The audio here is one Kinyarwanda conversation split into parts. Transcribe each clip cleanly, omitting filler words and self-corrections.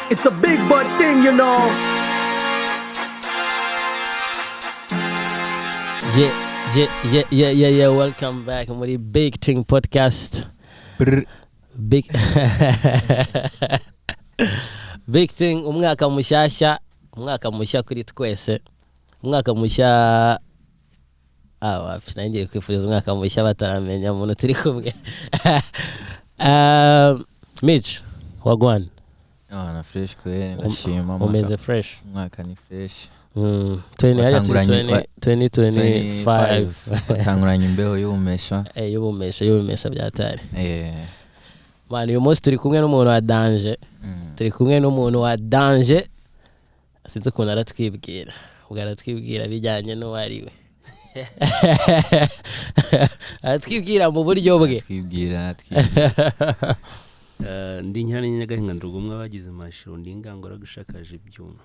It's a big boy thing, you know. Yeah. Welcome back muri Big Thing Podcast. Big Big Thing, umwaka mushya kuri twese. Umwaka mushya nangiye kwifuriza umwaka mushya bataramenya umuntu turi kumwe. Mitch, wagwan. Na fresh kweli ndashima. Umeze fresh. Umwaka ni fresh. 2025 batanguranye imbeho y'ubumesha y'ubumesha byatari. Man, uyu munsi turi kumwe n'umuntu wa danger. Sinzi ukuntu aratwibwira bijyanye n'uwari we. Aratwibwira mu buryo bwe. Ndi nyane nyagahinga ndugumwe abagize amashiro ndingangora gushakaje ibyuma.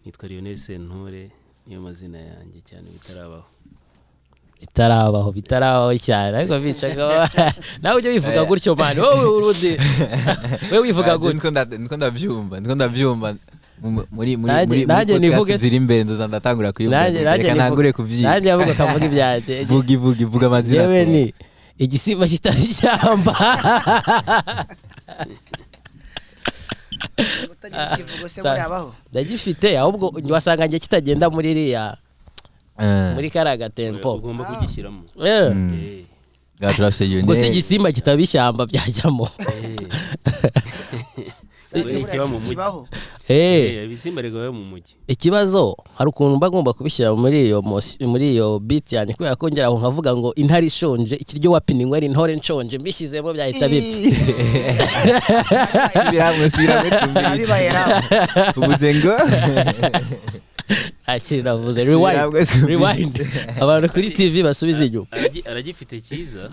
Nitwa Lionel Sentore, niyo mazina yanjye cyane bitarabaho cyane, ariko bicaga nawe ujye wivuga gutyo man. Wowe urundi wewe wivuga gutyo. Niko ndabyumva muri nanjye nivuge ziri imbere nzoza ndatangura kwivuga. Reka ntangure kubyiga. Nanjye avuga kavuga ibyanjye. Vuga amazina. Yewe ni igisimba kitabishyamba. Ndagifite ahubwo wasanga ngiye kitagenda muri iriya muri karaga tempo. Ugomba kugishyiramo. Gaturafse yone. Gusa igisimba kitabishyamba byajyamo. Ibisimba rigoye mu mujyi. Ikibazo hari ukuntu bagomba kubishyira muri iyo beat yanjye, kubera ko ngera aho nkavuga ngo intare ishonje ikiryo wapiningwa ari intore nshonje, mbishyizemo byahita bipfa. Subira tumbiri. Ubuzengo. Akiravuze rewind. Abantu kuri TV basubiza inyuma. Aragifite cyiza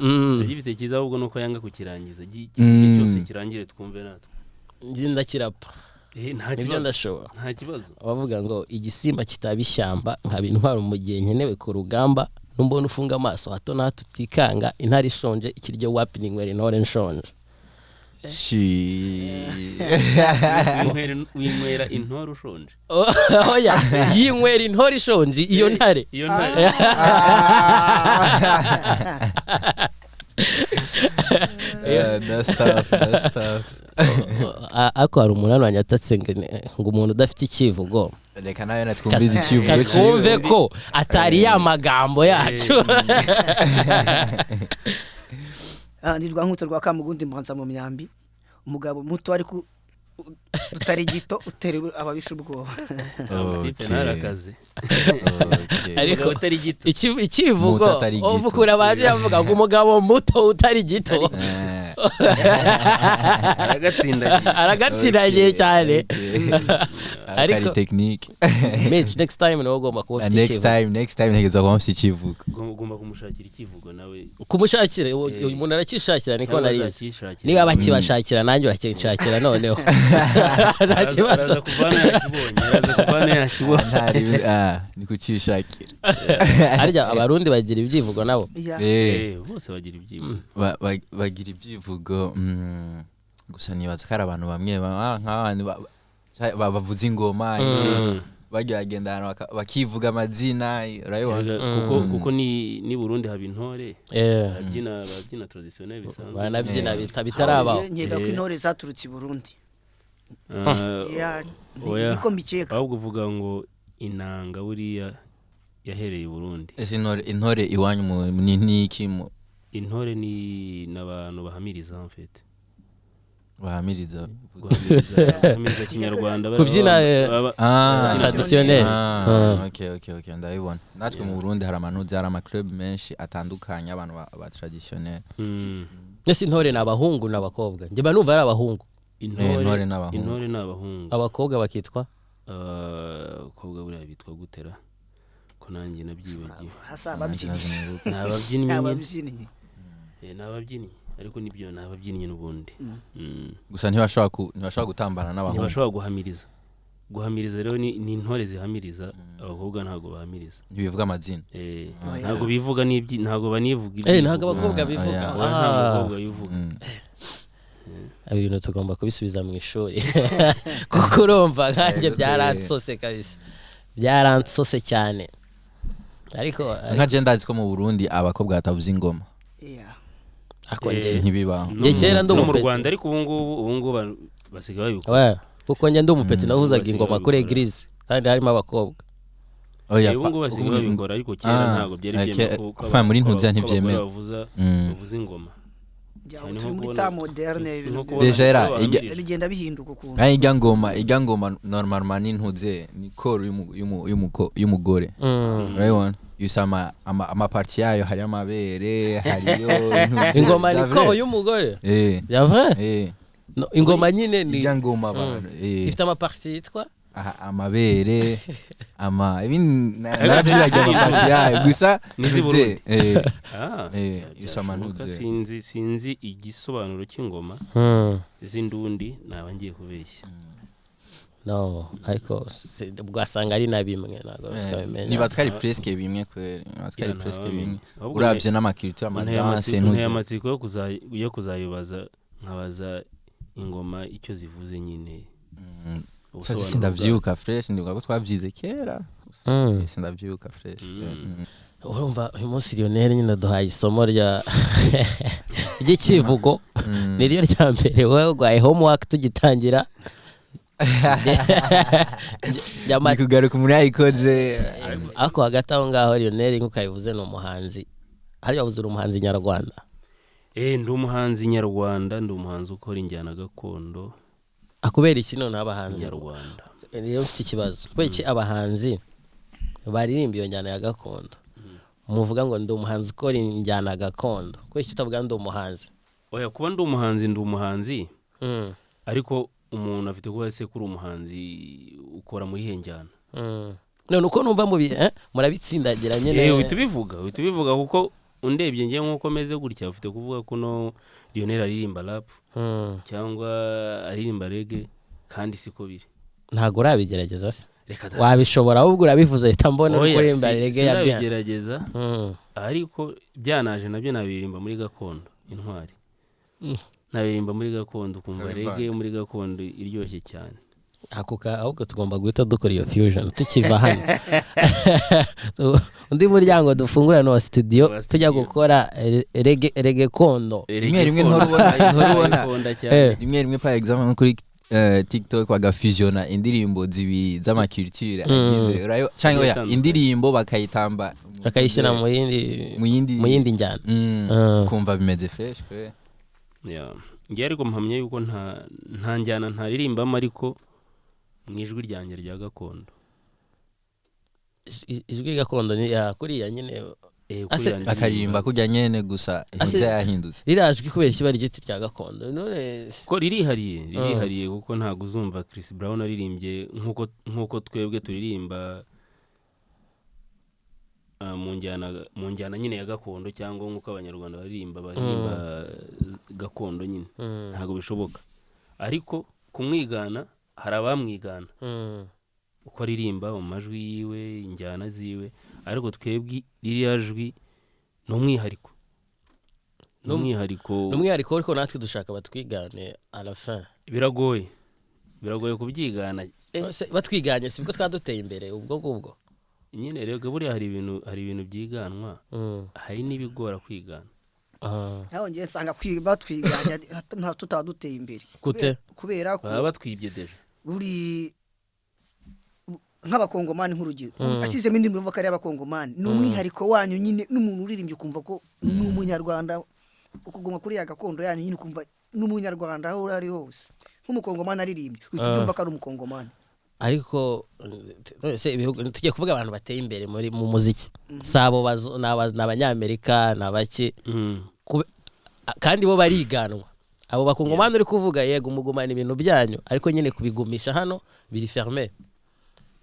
ahubwo nuko yanga kukirangiza. Cyose kirangire twumve natwe. Ndakirapa. Nibyo ndashobora. Nta kibazo. Bavuga ngo igisimba kitabishyamba nka bintwara mu gihe nkenewe ku rugamba, numbona ufunga amaso hato na tutikanga, intare ishonje ikiryo wapiningwa intore nshonje. Winywera intore ushonje. Oya, yinywera intore ishonje iyo ntare. That's tough. Ako hari umuntu wanyatatse ngo umuntu udafite ikivugo. Reka nawe natwumvize ikivugo. Katwumve ko atari ya magambo yacu. Ndirwa nkuto rwa Kamugundi mbanza mu myambi. Umugabo muto ariko utari gito utere ababisha ubwoba. Narakaze. Ariko utari gito. Ikivugo ovukura baje yavuga ngo umugabo muto utari gito. Aragatsindagiye cyane. Ariko technique. Mitch, next time no ugomba kuba ufite ikivugo. Next time ntegeza ko mfite ikivugo. Ugomba kumushakira ikivugo nawe. Kumushakira umuntu arakishakira niko nariye. Niba bakibashakira nanjye urakinshakira noneho. Nta kibazo. Araza kuvana yakibonye. Ni kucishakira. Arya abarundi bagira ibyivugo nabo. Bose bagira ibyivugo. Bagira ibyivugo. Gusa nibaza kari abantu bamwe nk'abandi bavuza ingoma bagenda bakivuga amazina urayibona. Kuko ni Burundi haba intore. Babyina traditionnel bisanzwe. Banabyina bitarabaho. Nyega ko intore zaturutse i Burundi. Niko mbikeka. Ahubwo uvuga ngo inanga buriya yahereye i Burundi. Ese intore iwanyu ni iki mu? Intore ni nabantu bahamiriza en fait. Bahamiriza kinyarwanda kubyina traditionnel. Okay ndabibona. Natwe mu Burundi hari amanuzi, hari ama club menshi atandukanye abantu ba traditionnel. Ese intore n'abahungu n'abakobwa? Nje banumva ari abahungu. Intore n'abahungu. Abakobwa bakitwa abakobwa buriya bitwa gutera ko nanjye nabyibagiye. Hasa ababyinnyi. N'ababyinnyi ariko nibyo n'ababyinnyi n'ubundi. Gusa ntibashobora gutambana n'abahungu. Ntibashobora guhamiriza rero ni intore zihamiriza, abakobwa ntago bahamiriza. Ntibivuga amazina. Ntago bivuga ntago banivuga. Ntago abakobwa bivuga. Abakobwa bivuga. ibintu tugomba kubisubiza mu ishuri kuko urumva nkanjye byaransose kabisa byaransose cyane ariko nka je ndazi ko mu Burundi abakobwa batavuza ingoma Yeah. akongeye ntibibaho Njye kera ndi no mu umupeti. Rwanda ariko ubu ngubu basigaye babikora we kuko njye ndi umupeti navuzaga basigaye ingoma kuri babikora. eglise kandi harimo abakobwa oya ubu ngubu basigaye babikora ariko kera ntabwo byari byemewe kuko enfin muri ntuza ntivyemewe bavuza ingoma Jya Cyane turi nko muri kubona- ta moderne ibintu nko byose kubona Deja era, abantu ijya- bambwira. bigenda bihinduka ukuntu. ijya ngoma normalement ni ntuze ni koro y'umugore urabibona yusama amaparti yayo hari amabere hariyo intuze ingoma ni Javre. ko y'umugore ya vrai No, ingoma nyine ni ijya ngoma abantu ifite amaparti yitwa amabere ibindi nabyiraga amaparti yayo gusa N'izi ntuze yusama ntuze sinzi igisobanuro cy'ingoma z'indundi naba ngiye kubeshya no ariko bwasanga ari na bimwe ntabwo twabimenya niba twari presque bimwe kweri niba twari Kera presque ntabamenya. bimwe Ahubwo urabye n'amakiritu amadanse ntuze amatsiko yo kuzayibaza nkabaza ingoma icyo zivuze nyine ubusobanuro sindavyibuka fresh ndibuka ko twabyize kera sindavyibuka fresh urumva uyu munsi Lionel nyine duhaye isomo ry'ikivugo niryo rya mbere wowe urwaye homework tugitangira ni kugaruka umuntu yayikoze ariko hagati aho ngaho Lionel nk'uko yabivuze ni umuhanzi hariya wavuze uri umuhanzi nyarwanda ndi umuhanzi nyarwanda ndi umuhanzi ukora injyana gakondo akubera iki none abahanzi nyarwanda rero mfite ikibazo kubera iki abahanzi baririmba iyo njyana ya gakondo muvuga ngo ndi umuhanzi ukora injyana gakondo kubera iki utavuga ndi umuhanzi oya kuba ndi umuhanzi ariko umuntu afite kuba se kuri umuhanzi ukora muri iyo njyana none uko numva murabitsindagira nyine uhita ubivuga kuko undebye ngiye nk'uko meze gutya ufite kuvuga ko no Lionel aririmba rap cyangwa aririmba reggae kandi siko biri ntago urabigerageza se reka wabishobora ahubwo urabivuze ahita mbona uri kuririmba reggae ya bien sinabigerageza ariko byanaje nabyo nabiririmba muri gakondo intwari nabiririmba muri gakondo kumva reggae muri gakondo iryoshye cyane ahubwo tugomba guhita dukora iyo fusion tukiva hano undi muryango dufungura no studio tujya gukora reggae kondo rimwe par exemple nko kuri TikTok bagafusiona indirimbo zibiri z'amaculture agize cyangwa oya indirimbo bakayitamba bakayishyira mu yindi njyana kumva bimeze fresh kwe ngiye ariko mpamye yuko nta njyana ntaririmbamo ariko mu ijwi ryanjye rya gakondo ijwi gakondo ni kuriya nyine akaririmba kujya nyene gusa ntibya yahindutse rirazwi kubera kiba ryitwa rya gakondo none ko ririhariye kuko ntago uzumva Chris Brown aririmbye nkuko twebwe turirimba mu njyana nyine ya gakondo cyangwa nkuko abanyarwanda baririmba gakondo nyine ntago bishoboka ariko kumwigana hari abamwigana uko aririmba mu majwi yiwe injyana ziwe ariko twebwe ririya jwi ni umwihariko ariko natwe dushaka batwigane à la fin biragoye kubyigana batwiganye sibwo twaduteye imbere ubwo ngubwo nyine rero buriya hari ibintu byiganwa hari n'ibigora kwigana naho ngiye nsanga batwiganye nta tutaduteye imbere kubera ko baba batwibye deje buri nk'abakongomani nk'urugero ashyizemo indi mvugo ko ari abakongomani ni umwihariko wanyu nyine n'umuntu uririmbye ukumva ko ni umunyarwanda ukuguma kuri ya gakondo yanyu nyine ukumva ni umunyarwanda aho uri hose nk'umukongomani aririmbye uhita ubyumva ko ari umukongomani ariko tujye kuvuga abantu bateye imbere mu muziki sabo ni abanyamerika ni abaki kandi bo bariganwa abo bakongomani uri kuvuga yego umugumana ibintu byanyu ariko nyine kubigumisha hano biri ferme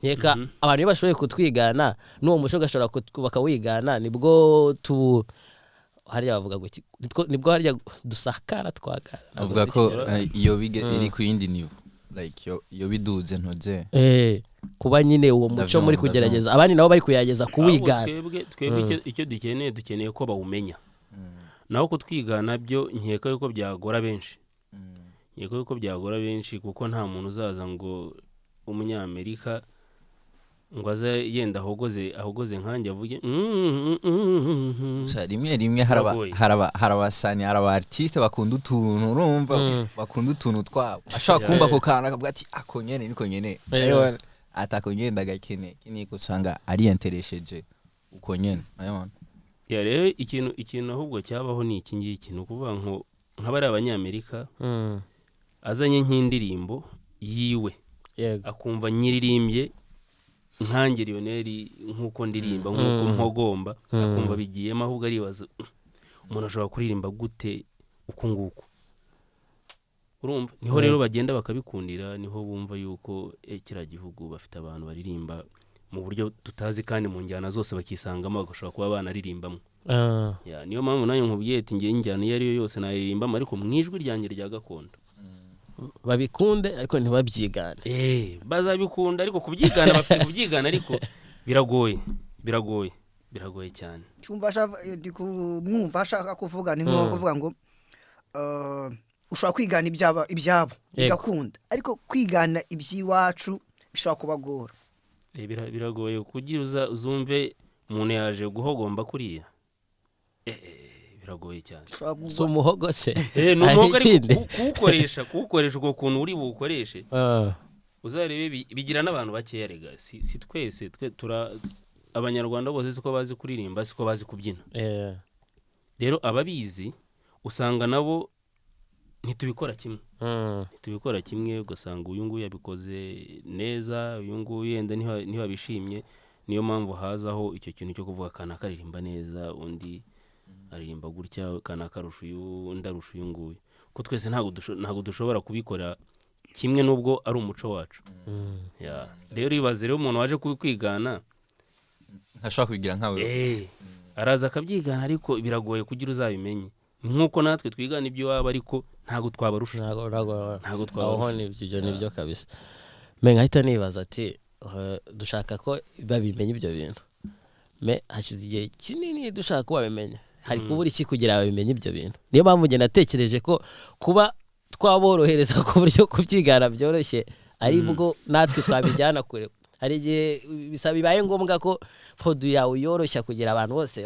nkeka abantu iyo bashoboye kutwigana n'uwo muco gashobora bakawigana nibwo hariya bavuga ngo nibwo hariya dusakara twagara avuga ko iyo iri ku yindi nivo like iyo biduze ntoze kuba nyine uwo muco muri kugerageza abandi nabo bari kuyageza kuwigana twebwe icyo dukeneye ko bawumenya naho kutwigana byo nkeka yuko byagora benshi yego ko byagora benshi kuko nta muntu uzaza ngo umunyamerika ngo aze yenda ahogoze nkanjye avuge rimwe Biragoye. harabasani artiste bakunda utuntu urumva bakunda utuntu twabo ashaka kumva ko kana akavuga ati ako nyene niko nyene rero atako ngenda gakene kini kusanga ari interested uko nyene ayona ya rero ikintu ahubwo cyabaho ni iki ngiki ni ukuvuga nko nk'abari abanyamerika azanye nk'indirimbo yiwe yego akumva nyiririmbye nkange Lionel nk'uko ndirimba nk'uko mpogomba akumva bigiyemo ahubwo aribaza umuntu ashobora kuririmba gute uko nguko urumva niho rero bagenda bakabikundira niho bumva yuko kiriya gihugu bafite abantu baririmba mu buryo tutazi kandi mu njyana zose bakisangamo bagashobora kuba banaririmbamo ya niyo mpamvu nanjye nkubwiye ati ngiye injyana iyo ari yo yose naririmbamo ariko mu ijwi ryanjye rya gakondo babikunde ariko ntibabyigane bazabikunda ariko kubyigana bafite kubyigana ariko biragoye cyane cyumva mwumva ashaka kuvuga ni nko kuvuga ngo ushobora kwigana ibyabo bigakunda ariko kwigana iby'iwacu bishobora kubagora biragoye kugira uzumve umuntu yaje guhogomba kuriya biragoye cyane si umuhogo se ni umuhogo ariko kuwukoresha uko kuntu uri buwukoreshe uzarebe bigira n'abantu bakeya rega si twese abanyarwanda bose siko bazi kuririmba siko bazi kubyina rero ababizi usanga nabo ntitubikora kimwe ugasanga uyu nguyu yabikoze neza uyu nguyu yenda ntibabishimye niyo mpamvu hazaho icyo kintu cyo kuvuga kana karirimba neza undi aririmba gutya kana karusha uyu undi arusha uyu nguyu ko twese ntabwo dushobora kubikora kimwe n'ubwo ari umuco wacu rero ibaze rero umuntu waje kwigana ntashobora kubigira nkawe araza akabyigana ariko biragoye kugira uzabimenye nkuko natwe twigana ibyo waba ariko ntago twabarusha ntago twabaho nibyo kabisa nkahita nibaza ati dushaka ko babimenye ibyo bintu hashize igihe kinini dushaka ko babimenya hari kubura iki kugira babimenye ibyo bintu niyo mpamvu njye natekereje ko kuba twaborohereza ku buryo kubyigana byoroshye ari bwo natwe twabijyana kure hari igihe bibaye ngombwa ko produit yawe yoroshya kugira abantu bose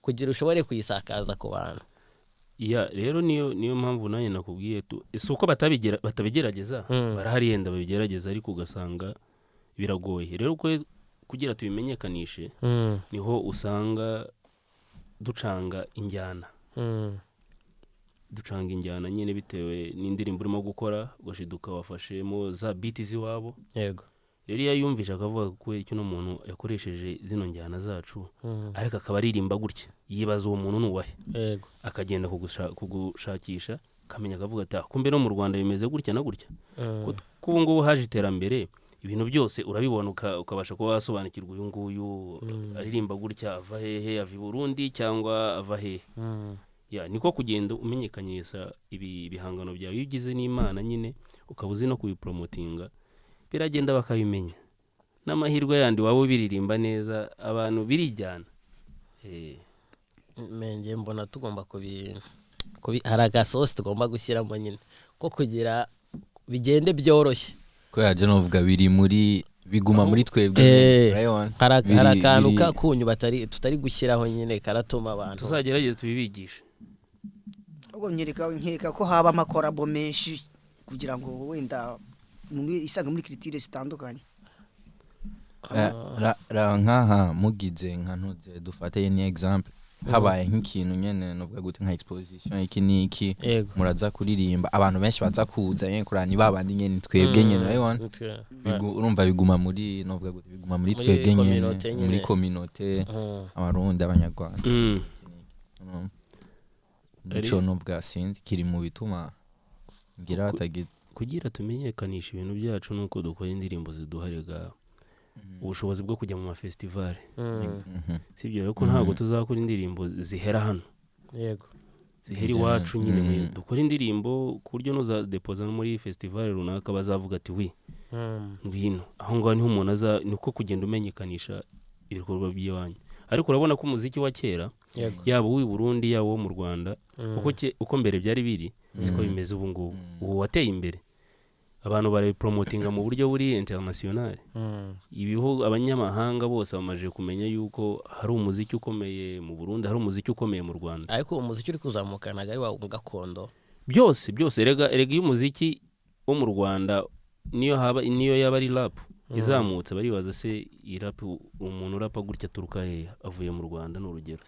kugira ushobore kuyisakaza ku bantu rero niyo mpamvu nanjye nakubwiye si uko batabigerageza barahari yenda babigerageza ariko ugasanga biragoye rero kugira tubimenyekanishe niho usanga ducanga injyana nyine bitewe n'indirimbo urimo gukora ugashiduka wafashemo za biti z'iwabo yego rero iyo yumvisha akavuga ko icyo n'umuntu yakoresheje zino njyana zacu ariko akaba aririmba gutya yibaza uwo muntu nuwahe akagenda kugushakisha akamenya akavuga ati kumbe no mu Rwanda bimeze gutya na gutya ko ubu ngubu haje iterambere ibintu byose urabibona ukabasha kuba wasobanukirwa uyu nguyu aririmba gutya ava hehe ava i Burundi cyangwa ava hehe niko kugenda umenyekanisha ibi bihangano byawe iyo ugize n'Imana nyine ukaba uzi no kubipromotinga biragenda bakabimenya n'amahirwe yandi waba ubiririmba neza abantu birijyana menge mbona tugomba hari agasosi tugomba gushyiramo nyine ko kugira bigende byoroshye ko yaje novuga biguma muri twebwe hari akantu kakunyu tutari gushyiraho nyine karatuma abantu tuzagerageza tubibigishe ubwo nkeka ko haba amakorabo menshi kugira ngo wenda isanga muri kiritire zitandukanye nkaha mugize nka ntuze dufate ni example habaye nk'ikintu nyene novuga gute nka exposition iki niki muraza kuririmba abantu benshi baza kuza kurani babandi nyene twebwe nyene urabona urumva biguma muri novuga gute biguma muri twebwe nyene muri communauté abarundi abanyarwanda nico novuga sinzi kiri mu bituma ngira atagita kugira tumenyekanisha ibintu byacu nuko dukora indirimbo ziduharega ubushobozi bwo kujya mu mafestival sibyo rero ko ntago tuzakora indirimbo zihera hano yego zihera iwacu nyine dukora indirimbo ku buryo nuza deposa muri festival runaka bazavuga ati ngwino aho ngaho niho umuntu niko kugenda umenyekanisha ibikorwa by'iwanyu ariko urabona ko umuziki wa kera yaba uw'i Burundi yaba uwo mu Rwanda uko mbere byari biri siko bimeze ubu ngubu ubu wateye imbere abantu bari promotinga mu buryo buri international ibihugu abanyamahanga bose bamaje kumenya yuko hari umuziki ukomeye mu Burundi hari umuziki ukomeye mu Rwanda ariko umuziki uri kuzamuka nagari wa gakondo byose erega iyo umuziki wo mu Rwanda niyo yaba ari rap izamutse baribaza se irap umuntu urapa gutya turuka he avuye mu Rwanda n'urugero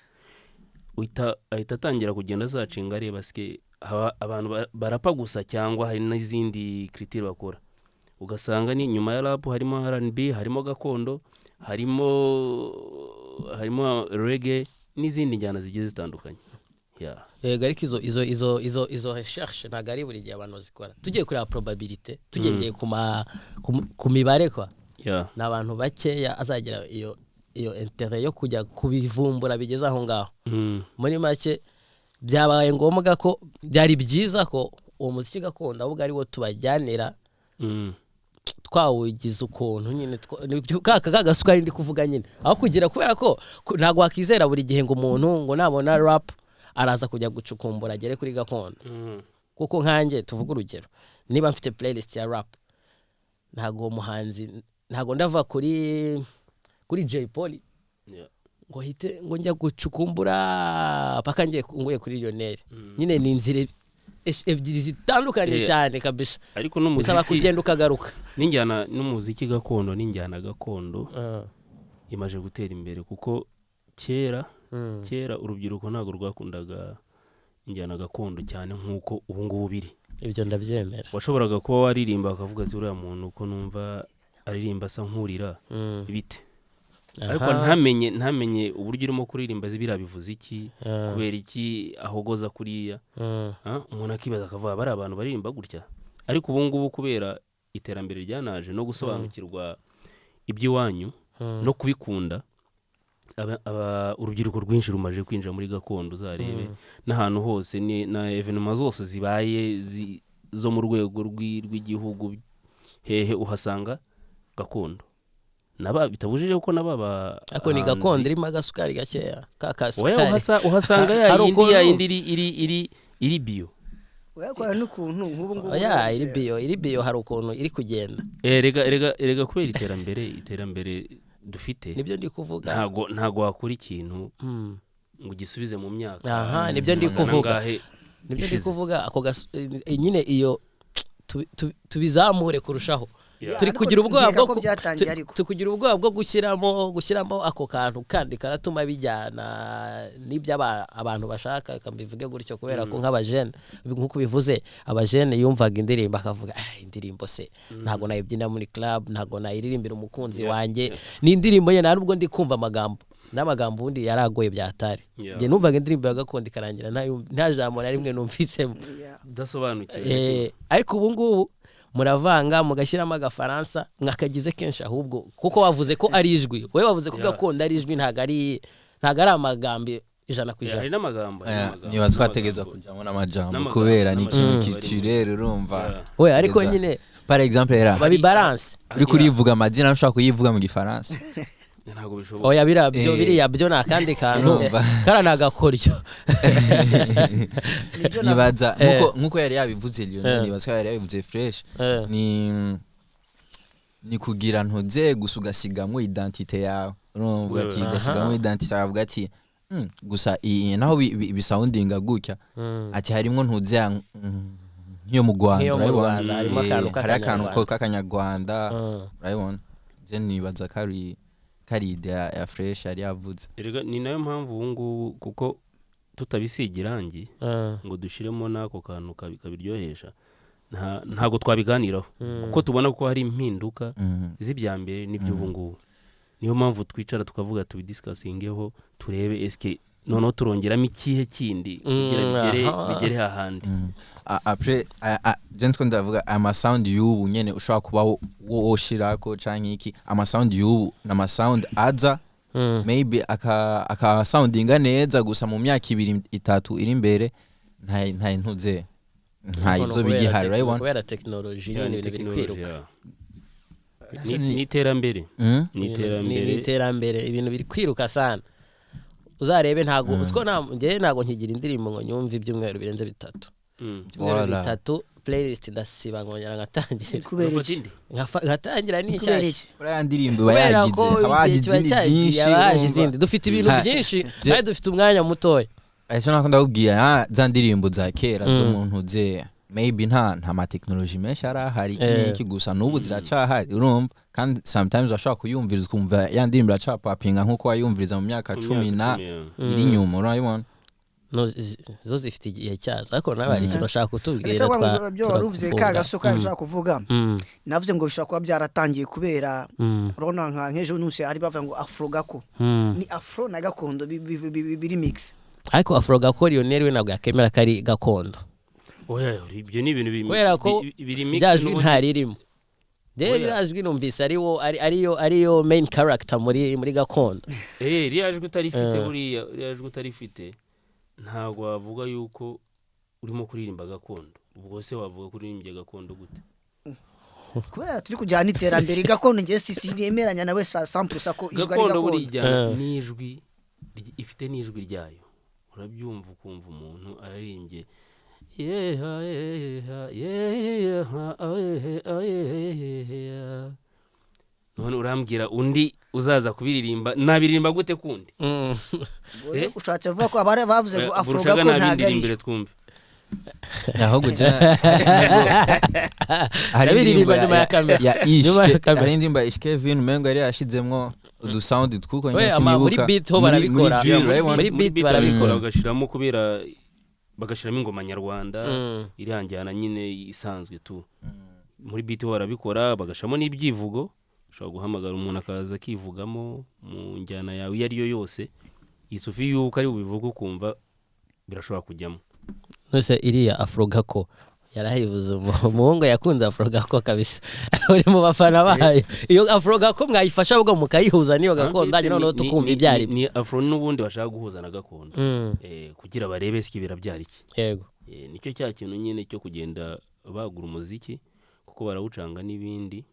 ahita atangira kugenda azacinga areba ske abantu barapa gusa cyangwa hari n'izindi critère bakora ugasanga ni nyuma ya rap harimo R&B harimo gakondo harimo reggae n'izindi njyana zigiye zitandukanye yego ariko izo recherche ntabwo ari buri gihe abantu bazikora tugiye kureba probabilité tugendeye ku mibare kwa ni abantu bakeya azagira iyo intérêt yo kujya kubivumbura bigeze aho ngaho muri make byabaye ngombwa ko byari byiza ko uwo muziki gakondo ahubwo ari wo tubajyanira twawugize ukuntu nyine kagasukari ndi kuvuga nyine aho kugira kubera ko ntabwo wakizera buri gihe ngo umuntu ngo nabona rap araza kujya gucukumbura agere kuri gakondo kuko nkanjye tuvuga urugero niba mfite playlist ya rap ntabwo uwo muhanzi ntabwo ndava kuri Jay Polly ngo hite ngo njya gucukumbura paka nguye kuri Lionel nyine ni inzira ebyiri zitandukanye cyane kabisa ariko n'umuziki bisaba kugenda ukagaruka n'injyana n'umuziki gakondo n'injyana gakondo imaje gutera imbere kuko kera urubyiruko ntago rwakundaga injyana gakondo cyane nkuko ubu ngubu biri ibyo ndabyemera washoboraga kuba waririmba akavuga ati uriya muntu uko numva aririmba asa nkurira bite ariko ntamenye uburyo urimo kuririmba zibira bivuze iki kubera iki ahogoza kuriya umuntu akibaza akavuga bari abantu baririmba gutya ariko ubu ngubu kubera iterambere ryanaje no gusobanukirwa iby'iwanyu no kubikunda urubyiruko rwinshi rumaje kwinjira muri gakondo uzarebe n'ahantu hose na evenement zose zibaye zo mu rwego rw'igihugu hehe uhasanga gakondo naba bitabujije uko nababa ako ni gakondo irimo agasukari gakeya kakasukari uhasanga ya indi iri bio Wekwa n'ukuntu nk'ubu ngubu iri bio hari ukuntu iri kugenda erega kubera iterambere dufite nibyo ndi kuvuga ntago wakora ikintu ngo gisubize mu myaka nibyo ndi kuvuga ako nyine iyo tubizamure kurushaho turi kugira ubwoba bwo gushyiramo ako kantu kandi karatuma bijyana n'ibyo abantu bashaka kambivuge gutyo kubera ko nk'abajene nk'uko bivuze abajene yumvaga indirimbo akavuga indirimbo se ntago nayibyina muri club ntago nayiririmbira umukunzi wanjye ni indirimbo ye nubwo ndi kumva amagambo n'amagambo ubundi yaragoye byatari nge numvaga indirimbo ya gakondo ikarangira nta jambo na rimwe numvitsemo dasobanukiwe ariko ubu ngubu muravanga mugashyiramo agafaransa mwakagize kenshi ahubwo kuko wavuze ko ari ijwi wowe wavuze ko gakondo ari ijwi ntago ari amagambo 100%. Hari n'amagambo niba twategezwa kujamo n'amajambo kubera ni ikintu kiturere urumva we ariko nyine par exemple era babi balance uri kurivuga amazina ushaka kuyivuga mu gifaransa ntago bishoboka oya biriya byo nakandi kantu kara nagakoryo nibaza nkuko yari yabivuze Lionel nibaza yari yabivuze fresh ni kugira ntuze gusugasigamwe identité yawe urumva ati gasigamwe identité yawe ati gusa naho bisoundinga gutya ati harimo ntuze nk'iyo mu Rwanda urabona hari akantu k'akanyarwanda urabona je nibaza kari idea ya fresh ari yavuze erega ni nayo mpamvu ubu ngubu kuko tutabisigira irangi ngo dushiremo nako kantu kabiryohesha ntago twabiganiraho kuko tubona ko hari impinduka z'ibyambere n'ibyo ubu ngubu niyo mpamvu twicara tukavuga tubidiscussingeho turebe eske noneho turongeramo ikihe kindi bigere hahandi après gentko ndavuga ama sound y'ubu nyene ushaka kuba woshirako canke iki ama sound y'ubu na sound aza maybe aka soundinga neza gusa mu myaka 2-3 iri imbere nta ntuze nta izo bigihari urabona kubera technology n'ibintu biri kwiruka ni iterambere ibintu biri kwiruka sana uzarebe ntago usko ntago nkigira indirimbo ngo nyumve ibyumweru birenze 3 ibyumweru 3 playlist ndasiba ngonyara ngatangira ngatangira n'ishyashya uriya ndirimbo bayagize abaje izindi dufite ibintu byinshi kandi dufite umwanya mutoya icyo nakunda kubwira za ndirimbo za kera z'umuntu ze maybe nta ma technology menshi arahari iki gusa n'ubu ziracahari urumva kandi sometimes washaka kuyumviriza ukumva ya ndirimbo iracapapinga nkuko wayumviriza mu myaka 10 na iri nyuma urabibona no zo zifite igihe cyazo ariko nawe ari ikintu bashaka kutubwira byo waruvuze kagasoka nshaka kuvuga navuze ngo bishaka kuba byaratangiye kubera urabona nka nk'ejo nuse ari bavuga ngo afro gako ni afro na gakondo biri mix ariko afro gako Lionel we nabwo yakemera kari gakondo oya ibyo ni ibintu biri mix byajwi ntaririmo Deri azwi numvise ariyo main character muri gakondo riyajwe utarifite buriya riyajwe utarifite ntago wavuga yuko urimo kuririmba gakondo ubwo se wavuga kuririmbye gakondo gute kubera turi kujyana iterambere gakondo ngiye sisi nemeranya nawe 100% ko ijwi ari gakondo burijyana n'ijwi ifite n'ijwi ryayo urabyumva ukumva umuntu aririmbye none urambwira undi uzaza kubiririmba nabiririmba gute kundi ushatse vuga ko abare bavuze ngo afro gako ntagari twumve aho guja abiririmba nyuma ya kamera hari indirimba Kevin Mengo yari yashizemwo udu sound twuko nyine sinibuka muri beat ho barabikora muri beat barabikora bagashiramo kubera bagashiramo ingoma nyarwanda iranjyana nyine isanzwe tu muri beat ho barabikora bagashamo n'ibyivugo ushobora guhamagara umuntu akaza akivugamo mu njyana yawe iyo ariyo yose isufi yuko ari ubivuga ukumva birashobora kujyamo nose iriya afro gako yarahibuze umuhungu yakunze afro gako kabisa uri mu bafana bayo iyo afro gako mwayifasha ubwo mukayihuza niyo gakondo noneho tukumva ibyari ni afro n'ubundi bashaka guhuza na gakondo kugira barebe sikibira byari iki yego nicyo cya kintu nyine cyo kugenda bagura umuziki kuko barawucanga n'ibindi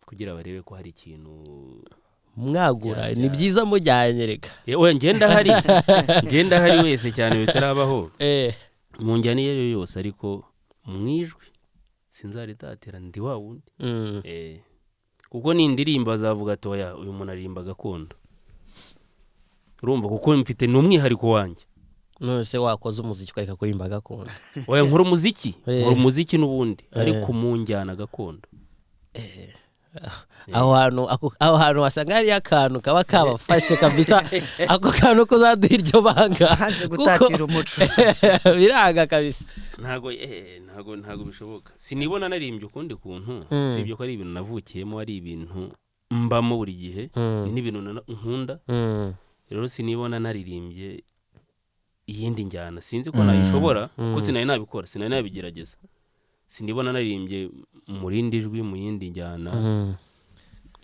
kugira barebe ko hari ikintu mwagura ni byiza mujyanye reka yewe ngenda hari wese cyane bitarabaho mu njyana iyo yose ariko mwijwe sinzaritatira ndi wa wundi kuko ni indirimbo azavuga toya uyu muntu aririmba gakondo urumva kuko mfite n'umwihariko wanjye nose wakoze umuziki ukareka kurimba gakondo oya nkora umuziki n'ubundi ariko mu njyana gakondo aho hantu wasanga hari akantu kaba kabafashe kabisa ako kantu kuzaduha iryo banga hanze gutatira umuco biranga kabisa ntago bishoboka sinibona naririmbye ukundi kuntu sibyo ko ari ibintu navukiyemo ari ibintu mbamo buri gihe ni ibintu nkunda rero sinibona naririmbye iyindi njyana sinzi ko nayishobora kuko sinari nabikora sinari nabigerageza sinibona naririmbye mu rindi jwi mu yindi njyana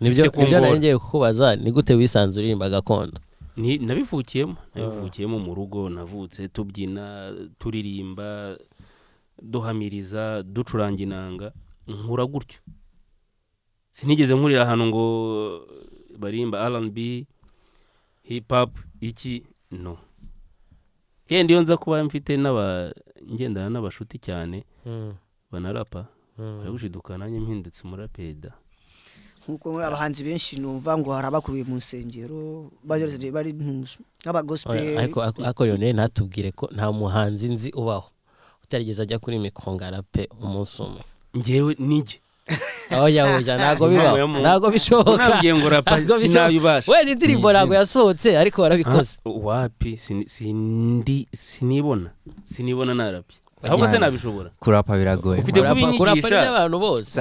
nibyo ngiye kukubaza ni gute wisanze uririmba gakondo nabivukiyemo mu rugo navutse tubyina turirimba duhamiriza ducuranga inanga nkura gutyo sinigeze nkurira ahantu ngo barimba R&B hip hop iki no kandi iyo nza kuba mfite ngendana n'abashuti cyane banarapa baragushiduka nanjye mpindutse umurapeda nkuko abahanzi benshi numva ngo harabakuruye mu nsengero bari nk'aba gospel ariko Lionel natubwire ko nta muhanzi nzi ubaho utarigeze ajya kuri mikongara pe umunsi umwe ngewe nige oya ntago bishoboka nabwiye ngo rapa sinabibasha we indirimbo ntago yasohotse ariko warabikoze wapi sinibona narapi ahubwo se nabishobora kurapa biragoye ufite kubinyigisha abantu bose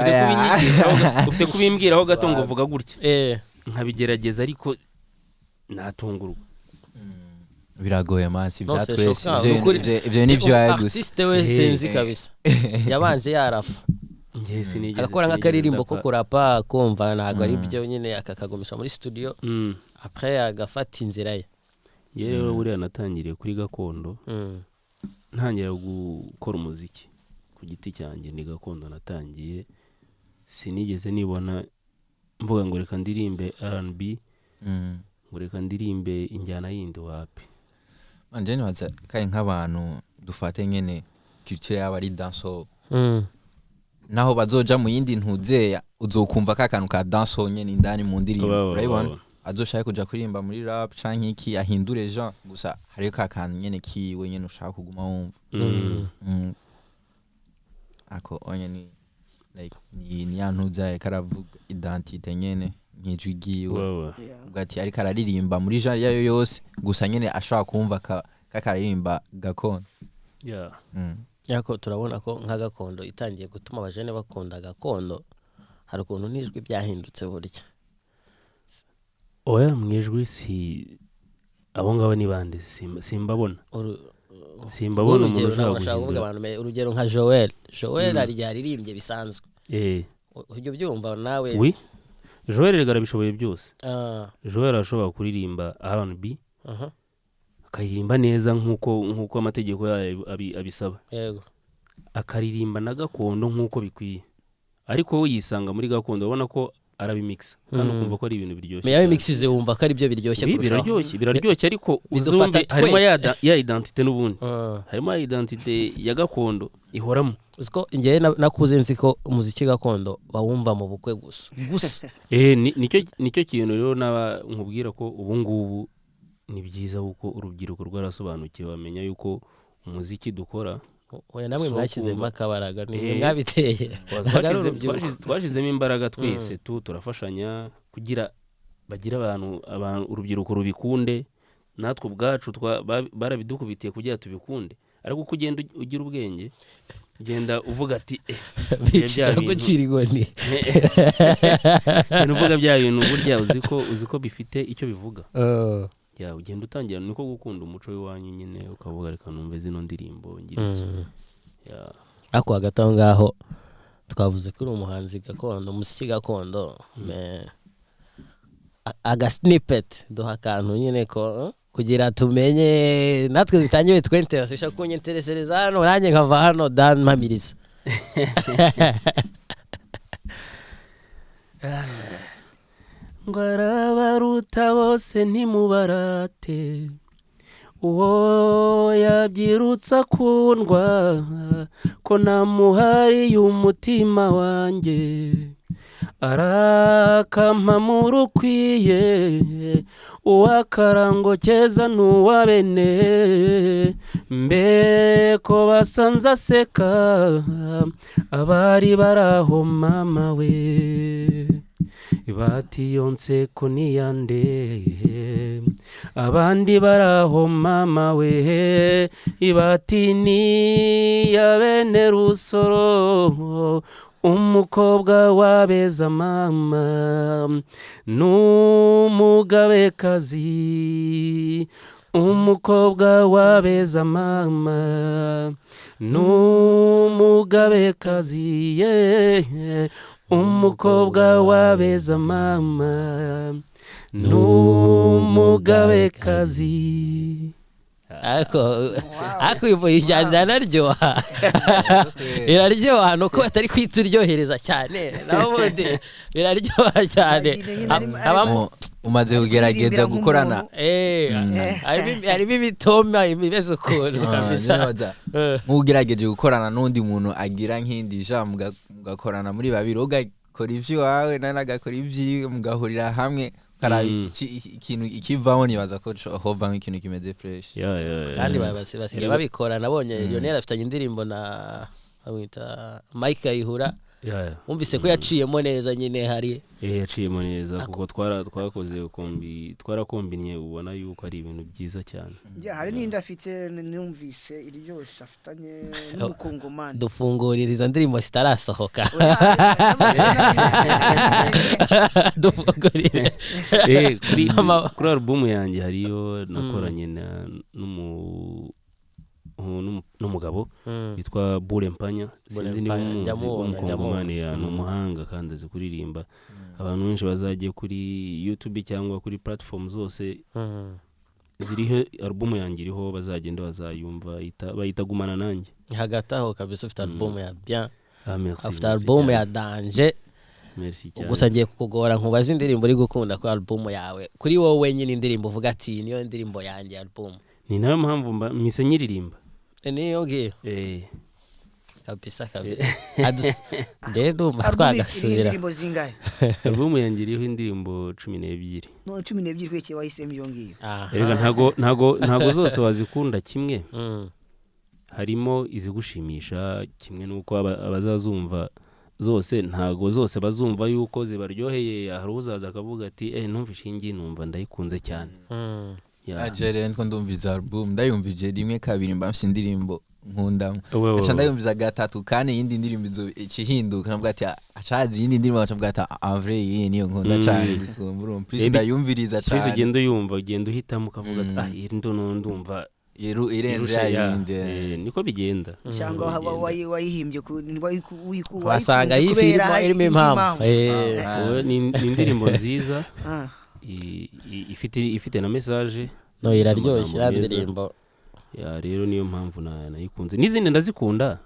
ufite kubimbwiraho gato ngo vuga gutya nkabigerageza ariko natungurwa biragoye mansi byatwese ibyo nibyo yaguse artiste we senzi kabisa yabanje yarapa agakora nk'akaririmbo ko kurapa kumva ntago ari byo nyine akakagumisha muri studio après agafata inzira ye yewe buriya natangiriye kuri gakondo ntangira gukora umuziki ku giti cyanjye ni gakondo natangiye sinigeze nibona mvuga ngo reka ndirimbe R&B ngo reka ndirimbe injyana yindi wapi anje nibaza kai nk'abantu dufate nyene culture yaba ari dancehall naho bazoja mu yindi ntuzeya uzokumva ka kantu ka dancehall nyene indani mu ndirimbo urabibona azoshaka kuja kuririmba muri rap canke iki ahindure genre gusa hariyo ka kantu nyene kiwe nyene ushaka kuguma wumva ako onye ni like ni yantuza karavuga identity nyene nk'ijwi giwe ugati ari kararirimba muri genre yayo yose gusa nyene ashaka kumva kakaririmba gakondo yako turabona ko nka gakondo itangiye gutuma abajene bakunda gakondo hari ukuntu n'ijwi byahindutse burya oya mwijwi si abo ngabo ni bande simbabona umuntu ushaka kuvuga abantu urugero nka Joel ari yaririmbye bisanzwe ujye byumva nawe oui Joel regara bishoboye byose Joel ashobora kuririmba R&B akaririmba neza nkuko amategeko yayo abisaba yego akaririmba na gakondo nkuko bikwiye ariko we yisanga muri gakondo ubona ko arabimixa kandi ukumva ko ari ibintu biryoshye meya mixize wumva ko ari byo biryoshye kurushaho biraryoshye ariko uzumve harimo ya identity n'ubundi harimo identity ya gakondo ihoramo uziko ngiye nakuze nzi ko umuziki gakondo bawumva mu bukwe gusa nicyo kintu rero naba nkubwira ko ubu ngubu ni byiza uko urubyiruko rwarasobanukiwe bamenya yuko umuziki dukora oya namwe mwashyizemo akabaraga ni mwabiteye twashizemo imbaraga twese turafashanya kugira bagira abantu urubyiruko rubikunde natwe ubwacu barabidukubitiye kugira tubikunde ariko uko ugenda ugira ubwenge ugenda uvuga ati byagucira igoni uvuga bya bintu burya uziko bifite icyo bivuga ya ugenda utangira niko gukunda umuco w'iwanyu nyine ukavuga reka numve zino ndirimbo ngira iki ya ako hagati aho ngaho twavuze kuri umuhanzi gakondo umusiki gakondo aga snippet duha akantu nyine ko kugira tumenye natwe bitangiye twinteresa kunyenteresereza hano nanjye nkava hano Dan mpamiriza ngwarabaruta bose ntimubarate uwo yabyirutsa kundwa ko namuhariye umutima wanjye arakampa mu rukwiye uwakarango keza n'uwa bene mbe ko basanze aseka abari baraho mama we ibati yonse ko niyande abandi baraho mama we ibati ni ya bene rusoro umukobwa wabeza mama n'umugabekazi umukobwa wabeza mama n'umugabekazi umukobwa wabeza mama n'umugabekazi ako ivo ijyana naryoha iraryoha nuko batari kwituryohereza cyane naho bundi biraryoha cyane umaze kugerageza gukorana harimo imitoma imeze ukuntu nk'ugerageje gukorana n'undi muntu agira nk'indi jambo mugakorana muri babiri ugakora iby'iwawe nawe agakora iby'iwe mugahurira hamwe ikintu ikivamo nibaza ko hovamo ikintu kimeze fresh kandi basigaye babikora nabonye Lionel afitanye indirimbo na bamwita Mike Ayihura umvise ko yaciyemo neza nyine hari yaciyemo neza kuko twarakoze twarakombinye ubona yuko ari ibintu byiza cyane hari n'indi afite numvise iryoshye afitanye n'umukongomani dufungurira izo ndirimbo zitarasohoka dufungurire kuri album yanjye hariyo nakoranye n'umugabo witwa Bure Mpanya sinzi niba umukongomani ni umuhanga kandi azi kuririmba abantu benshi bazagiye kuri YouTube cyangwa kuri platform zose ziriho album yanjye iriho bazagenda bazayumva bayita gumana nanjye hagati aho kabisa ufite album ya bien afite album ya danger merci cyane gusa ngiye kukugora nkubaza indirimbo uri gukunda kuri album yawe kuri wowe nyine indirimbo uvuga ati niyo ndirimbo yanjye album ni nayo mpamvu mise nyiririmba niyo ngiyo eh kabisa rero twagasubira indirimbo zingahe album yanjye iriho indirimbo 12 no 12 kweke wahisemo iyo ngiyo rega ntago zose wazikunda kimwe harimo izigushimisha kimwe nuko abazazumva zose ntago zose bazumva yuko zibaryoheye hari uzaza akavuga ati numva ishingi numva ndayikunze cyane ajere nko ndumviza album ndayumvije rimwe kabiri mbafise indirimbo nkunda acha ndayumviza gatatu kane yindi ndirimbo izo ikihinduka navuga ati achazi yindi ndirimbo acha bwata avre iyi niyo nkunda cyane gisumbura please ndayumviriza cyane please ugenda uhitamo ukavuga ati iri ndumva irenze yayinde niko bigenda cyangwa wayihimbye wasanga irimo impamvu ni indirimbo nziza ifite na message no iraryoshye ya ndirimbo rero niyo mpamvu nayikunze n'izindi ndazikunda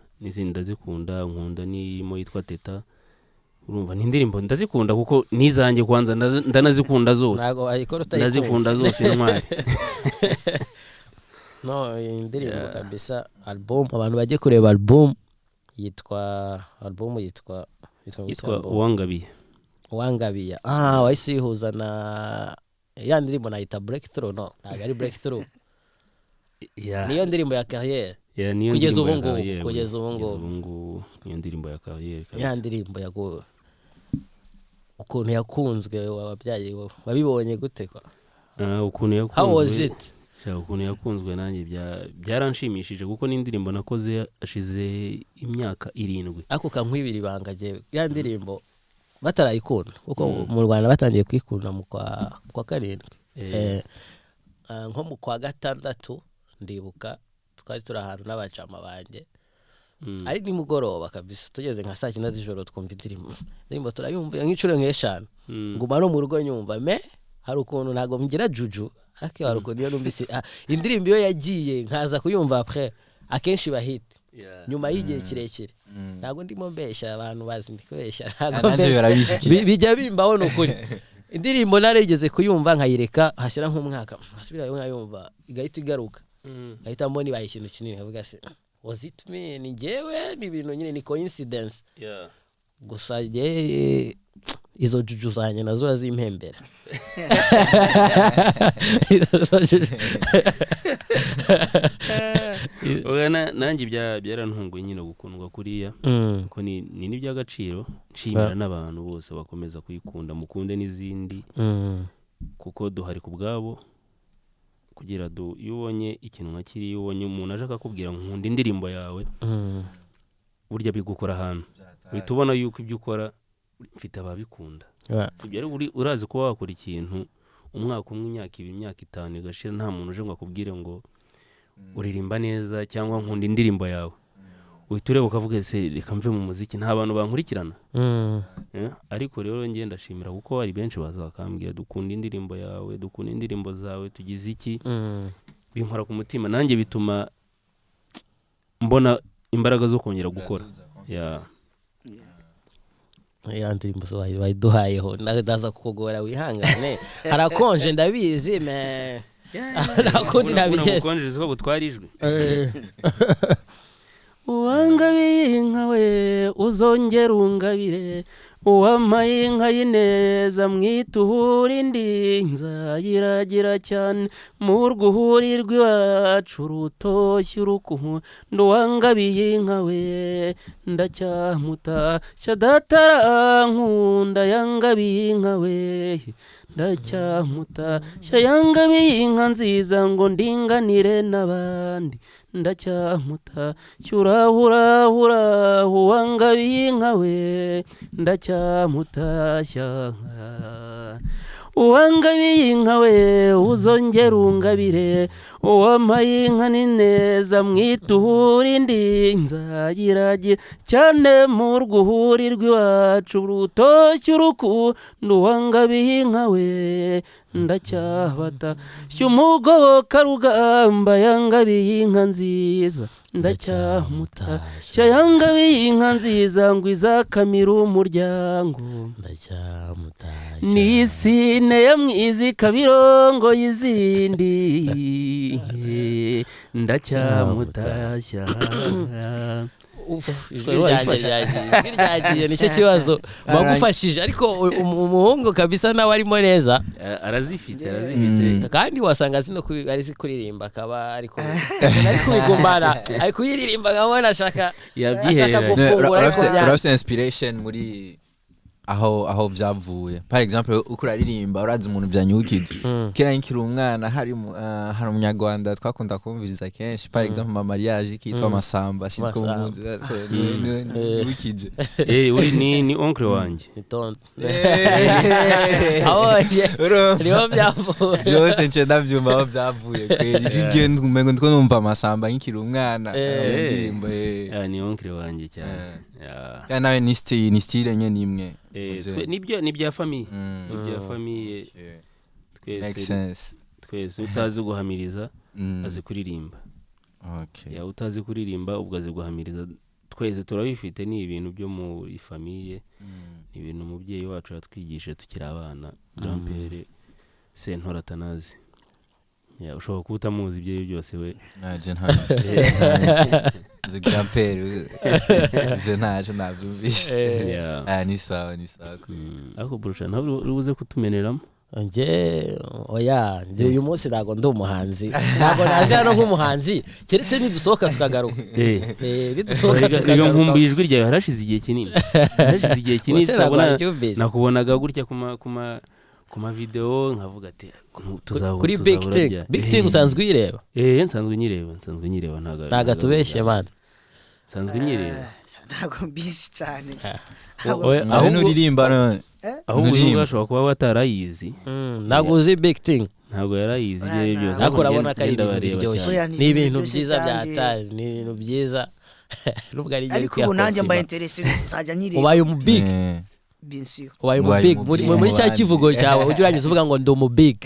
nkunda nimo yitwa Teta urumva ni indirimbo ndazikunda kuko nizanjye kwanza ndanazikunda zose ndazikunda zose intwari no indirimbo kabisa album abantu baje kureba album yitwa Uwangabiye wayisihuza na ya ndirimbo nayita Breakthrough no ntago ari Breakthrough niyo ndirimbo ya carrière kugeza ubu ngubu niyo ndirimbo ya carrière ya ndirimbo yago ukuntu yakunzwe wabyaye wabibonye gute kwa ukuntu yakunzwe how was it ukuntu yakunzwe nanjye byaranshimishije kuko ni indirimbo nakoze ashize imyaka 7 ako kankwibiri bangaje ya ndirimbo batarayikunda kuko mu Rwanda batangiye kwikunda mu kwa karindwi nko mu kwa gatandatu ndibuka twari turi ahantu n'abacama banje ari nimugoroba kabisa tugeze nka 9 z'ijoro twumva indirimbo turayumva nk'icuro nk'eshanu nguma no mu rugo nyumva hari ukuntu ntago mgira juju hari ukuntu iyo numvise indirimbo yo yagiye nkaza kuyumva après akenshi bahita nyuma y'igihe kirekire ntago ndimo mbeshya abantu bazi ndikubeshya ntago bijya bimbaho n'ukuri indirimbo narigeze kuyumva nkayireka hashira nk'umwaka asubira yo nkayumva igahita igaruka ngahita mbona ibaye ikintu kinini nkavuga se was it me ni jewe ni ibintu nyine ni coincidence gusa izo juju zanye nazo azimpembera nanjye byarantunguye nyine gukundwa kuriya kuko ni n'iby'agaciro nshimira n'abantu bose bakomeza kuyikunda mukunde n'izindi kuko duhari ku bwabo kugira iyo ubonye ikintu nka kiri iyo ubonye umuntu aje akakubwira nkunda indirimbo yawe burya bigukora ahantu uhita ubona yuko ibyo ukora mfite ababikunda sibyo urazi kuba wakora ikintu umwaka umwe imyaka 5 igashira nta muntu uje ngo akubwire ngo uririmba neza cyangwa nkunda indirimbo yawe uhita ureba ukavuga se reka mve mu muziki nta bantu bankurikirana ariko rero ngiye ndashimira kuko hari benshi baza bakambwira dukunda indirimbo yawe dukunda indirimbo zawe tugize iki binkora ku mutima nanjye bituma mbona imbaraga zo kongera gukora ya ndirimbo zo bayiduhayeho ndaza kukugora wihangane harakonje ndabizi nakundi nabigeze ukonje zo butwarijwe Uwangabiye inka we uzongera ungabire uwamaye inka y'ineza mwituhura indi nzayiragira cyane mu rwuhuri rw'iwacu rutoshye urukundo uwangabiye inka we ndacyamuta shadatara nkunda yangabiye inka we ndacyamuta yangabiye inka nziza ngo ndinganire n'abandi ndacyamuta cyurahura uwangabiye inka we ndacyamutashya uwangabiye inka we uzongera ungabire uwamaye inka ni neza mwituhura indi nzayiragira cyane mu rwuhuri rw'iwacu rutoshye urukundo uwangabiye inka we ndacyabata cyumugoboka rugamba yangabiye inka nziza ndacyamutashya yangabiye inka nziza ngo izakamira umuryango ndacyamutashya nisine ya mwizi kabirongo y'izindi ndacyamutashya ijwi ryagiye nicyo kibazo bagufashije ariko umuhungu kabisa nawe arimo neza arazifite kandi wasanga ari kuririmba akaba ari kubigumbana ari kuyiririmba nkabona ashaka gufungura urafite inspiration muri aho byavuye par exemple uko uraririmba urazi umuntu byanyukije kera nkiri umwana hari umunyarwanda twakunda kumviriza kenshi par exemple ma mariage kitwa Masamba sitwa umunzi nyukije uri ni oncle wanjye itonde niho byavuye byose nce ndabyumva aho byavuye kweri igenda umengo ndiko numva Masamba nkiri umwana indirimbo ni oncle wanjye cyane ya nawe ni style nye nimwe ni bya famille twese utazi guhamiriza azi kuririmba ya utazi kuririmba ubwo azi guhamiriza twese turabifite ni ibintu byo mu famille ni ibintu umubyeyi wacu yatwigishije tukiri abana Grand-père Sentora Atanazi ushobora kuba utamuzi ibyo byose we naje ntazi Grand-père je naje nabyumvise ni sawa ariko burusha ntabwo urubuze kutumeneramo oya uyu munsi ntago ndi umuhanzi ntago naje hano nk'umuhanzi keretse nidusohoka tukagaruka iyo nkumbuye ijwi ryawe harashize igihe kinini nakubonaga gutya ku ma video nkavuga ati tuzahura kuri Big Thing usanzwe uyireba nsanzwe nyireba ntago tubeshye man nsanzwe nyireba ntago mbisi cyane aho nuririmba none ahubwo uyu ashobora kuba batarayizi ntago uzi Big Thing ntabwo yarayizi ibyo byose ariko urabona ko ari ibintu biryoshye ni ibintu byiza byataye ni ibintu byiza nubwo ari ariko ubu nanjye mba interesse nzajya nyireba ubaye mu big Binsio ubaye mu big muri cya kivugo cyawe ujye urangiza uvuga ngo ndi mu big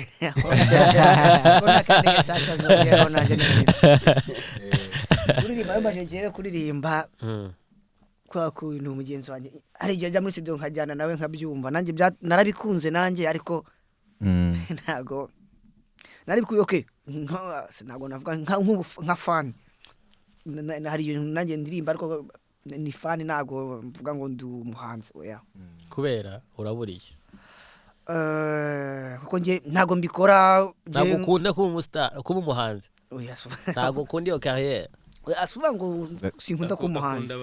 ona kandi sasa ngero nanjye kuririmba yambaje ngiye kuririmba kwa kuntu umugenzi wanjye ari igihe ajya muri studio nkajyana nawe nkabyumva nanjye narabikunze nanjye ariko ntago narabikuye okay ntago navuga nka fan hari nanjye ndirimba ariko ni fan ntago mvuga ngo ndi umuhanzi oya kubera uraburiye kuko nge ntago mbikora ntago ukunda kuba umuhanzi oya ntago ukunda iyo carrière asuba ngo sinkunda ko umuhanzi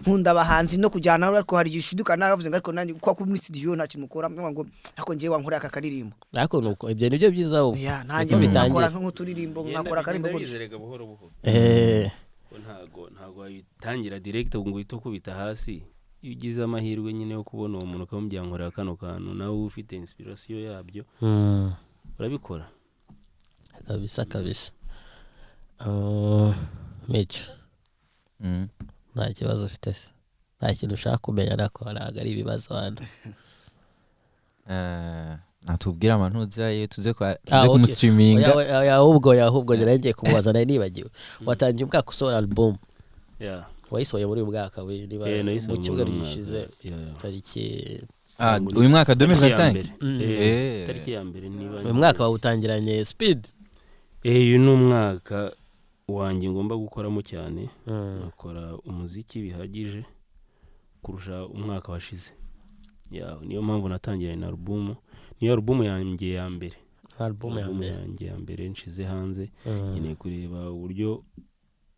nkunda abahanzi no kujyana ariko hari gishiduka naravuze ngo ariko nanjye kwa muri studio nta kintu mukora ngo ariko ngiye wankora aka karirimbo ariko nuko ibyo nibyo byiza ubu ya nanjye bitangira nk'uturirimbo nkakora akarimbo gutyo ntago wayitangira direct ngo uhite ukubita hasi iyo ugize amahirwe nyine yo kubona uwo muntu ukamubyankorera kano kantu nawe ufite inspiration yabyo urabikora kabisa Mitch nta kibazo ufite se nta kintu ushaka kumenya ariko ntabwo ari ibibazo hano natubwira amantuza tuze kumustreaminga ahubwo ngiye kumubaza nari nibagiwe watangiye umwaka usohora album wayisohoye muri uyu mwaka mu cyumweru gishize tariki uyu mwaka 2025 tariki ya mbere niba uyu mwaka wawutangiranye Speed uyu ni umwaka wanjye ngomba gukoramo cyane nakora umuziki bihagije kurusha umwaka washize niyo mpamvu natangiranye na album niyo album yanjye ya mbere ya mbere nshize hanze nkeneye kureba uburyo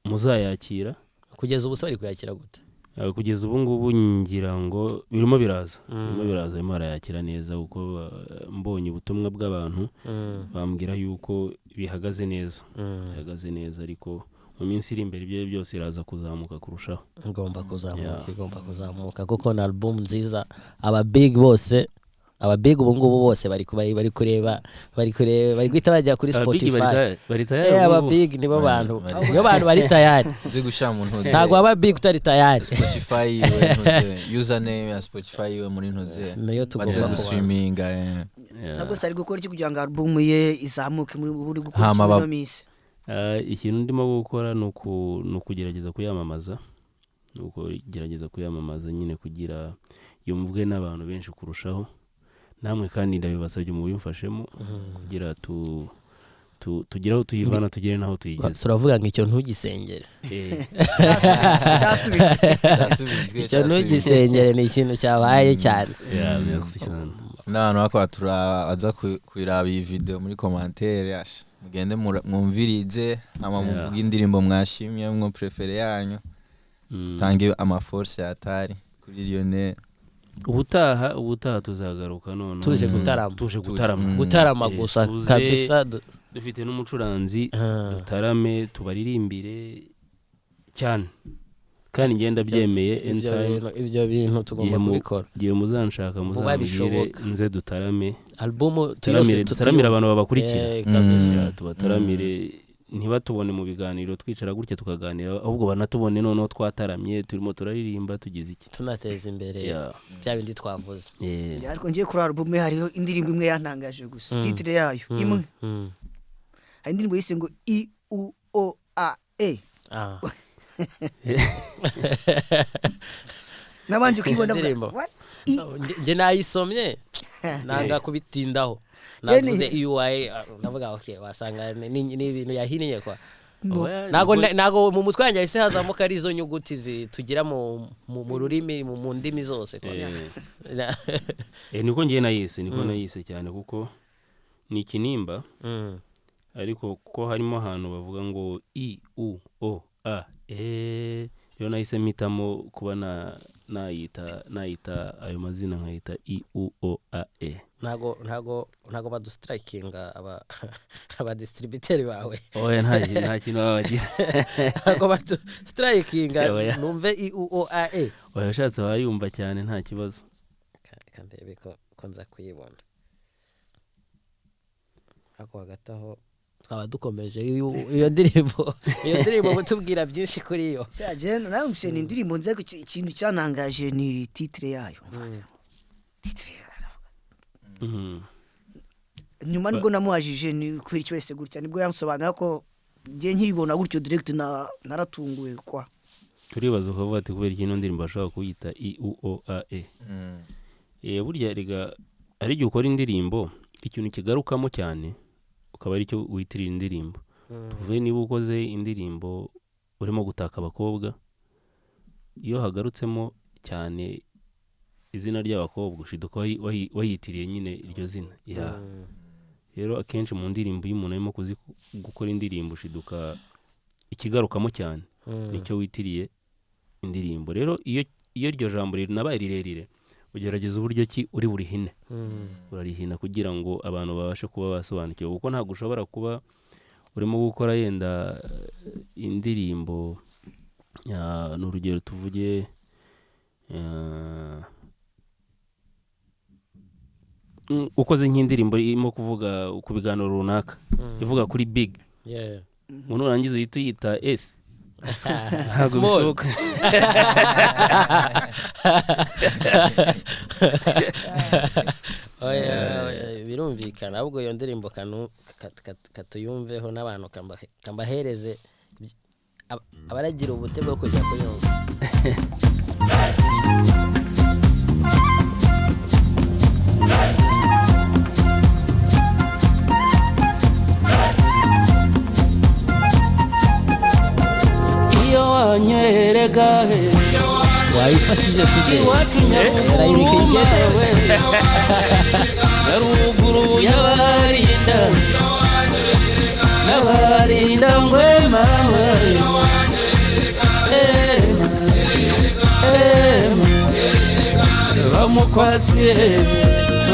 muzayakira kugeza ubu bari kuyakira gute kugeza ubu ngubu ngira ngo birimo biraza birimo barayakira neza kuko mbonye ubutumwa bw'abantu bambwira yuko bihagaze neza ariko mu minsi iri imbere ibyo byose iraza kuzamuka kurushaho igomba kuzamuka kuko na album nziza aba big ubu ngubu bose bari kureba bari guhita bajya kuri Spotify aba big nibo bantu bari tayari uze gushira mu ntoze ntago aba big utari tayari Spotify username ya Spotify muri ntoze nayo tugomba gustreaminga ntabwo sari gukora iki kugira ngo album ye izamuke muri buri gukora no minsi ikintu ndimo gukora no kugerageza kuyamamaza nyine kugira yumvwe n'abantu benshi kurushaho namwe kandi ndabibasabye mu bimfashemo kugira tugeraho tuyivana tugere naho tuyigeze turavuga ngo icyo ntugisengere icyo ntugisengere ni ikintu cyabaye cyane n'abantu bakora turaza kwiraba iyi video muri commentaire mugende mwumvirize muvuga indirimbo mwashimye mwo prefere yanyu tange amaforce yatari kuri Lionel ubutaha tuzagaruka none tuje gutarama gusa kabisa dufite n'umucuranzi dutarame tubaririmbire cyane kandi ngenda byemeye ibyo bintu tugomba kubikora giye muzanshaka muzabigire nze dutarame album tutaramira abantu babakurikira kabisa tubataramire ntibatubone mu biganiro twicara gutya tukaganira ahubwo banatubone noneho twataramye turimo turaririmba tugize iki tunateza imbere bya bindi twavuze ariko ngiye kuri album hariho indirimbo imwe yantangaje gusa titre yayo imwe hari indirimbo yise ngo IUOAE nabanje kwibona nge nayisomye nanga kubitindaho navuze UAE navuga okay wasanga ni ibintu yahiniye kwa nago mu mutwe wanjye ise hazamuka ari izo nyuguti tugira mu rurimi mu ndimi zose kwa niko ngiye nayise cyane kuko ni kinimba ariko ko harimo ahantu bavuga ngo IUOAE yo nahise mpitamo kuba nayita ayo mazina nkayita IUOAE ntago badustrikinga aba distributeur bawe nta kintu babagira ntago badustrikinga numve IUOAE washatse wayumva cyane nta kibazo kandi biko konza kuyibona ako hagataho twaba dukomeje iyo ndirimbo mutubwira byinshi kuri yo cyagenda nawe mshene indirimbo nze ikintu cyanangaje ni titre yayo titre nyuma nibwo namuhajije ni kwiri cyose gutya nibwo yansobanura ko ngiye nkibona gutyo direct naratunguwe kwa turibaza ko bati kubera ikintu ndirimbo bashaka kuyita IUOAE burya riga ari gihe ukora indirimbo ikintu kigarukamo cyane ukaba ari cyo witirira indirimbo tuvuye niba ukoze indirimbo urimo gutaka abakobwa iyo hagarutsemo cyane izina ry'abakobwa ushiduka wayitiriye nyine iryo zina rero akenshi mu ndirimbo iyo umuntu arimo gukora indirimbo ushiduka ikigarukamo cyane nicyo witiriye indirimbo rero iyo iryo jambo nabaye rirerire ugerageza uburyo ki uri burihine urarihina kugira ngo abantu babashe kuba basobanukirwa kuko ntabwo ushobora kuba urimo gukora yenda indirimbo n'urugero tuvuge ukoze nk'indirimbo irimo kuvuga ku biganiro runaka ivuga kuri big umuntu urangiza uhita uyita S ntabwo bishoboka birumvikana ahubwo iyo ndirimbo katuyumveho n'abantu kambahereze abaragira ubute bwo kujya kuyumva iyo wanyerega he wayifashije kugera yarayibika yewe yaruguru yabarinda nabarinda ngwema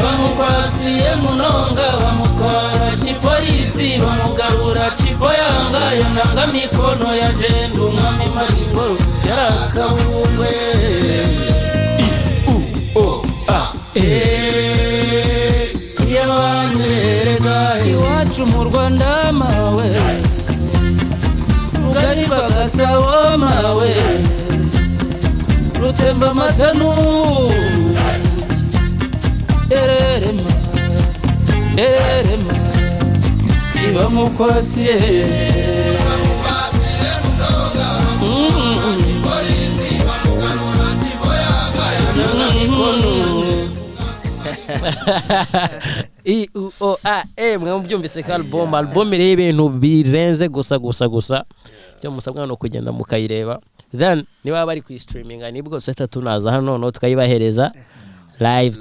bamukwasiye munonga bamutwara kipolisi bamugarura kipo yanga yonanga mikono ya jendu mwami magingoro yarakabungwe yawanyerega iwacu mu Rwanda mawe rugari bagasawo mawe rutemba matanu ererema erema iba mukwasiye mwe mubyumvise ko album iriho ibintu birenze gusa icyo musabwa no kugenda mukayireba, then niba bari kuyistreaminga nibwo tuzahita tunaza hano no tukayibahereza live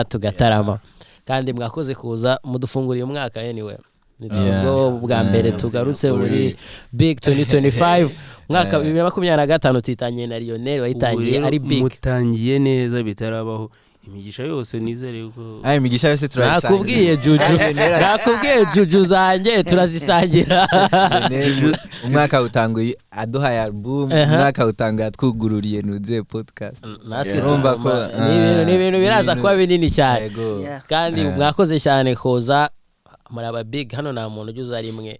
tugatarama kandi mwakoze kuza mudufunguriye umwaka anyway nibwo bwa mbere tugarutse muri Big 2025 mwaka 2025 tuyitangiye na Lionel wayitangiye ari big, mutangiye neza bitarabaho. Imigisha yose nizere ko imigisha yose turayisangira. nakubwiye juju zanjye turazisangira. Umwaka utanguye aduhaye album, umwaka utanguye twugururiye nuze podcast. Natwe tumva ko ni ibintu biraza kuba binini cyane kandi mwakoze cyane koza muri aba big hano nta muntu ujya uza rimwe.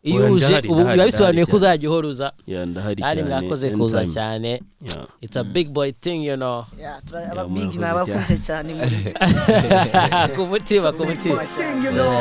Iyo uje ubu bisobanuye ko uzajya uhoruza kandi mwakoze kuza cyane. It's a big boy thing, you know. aba big nabakunze cyane ku mutima you know.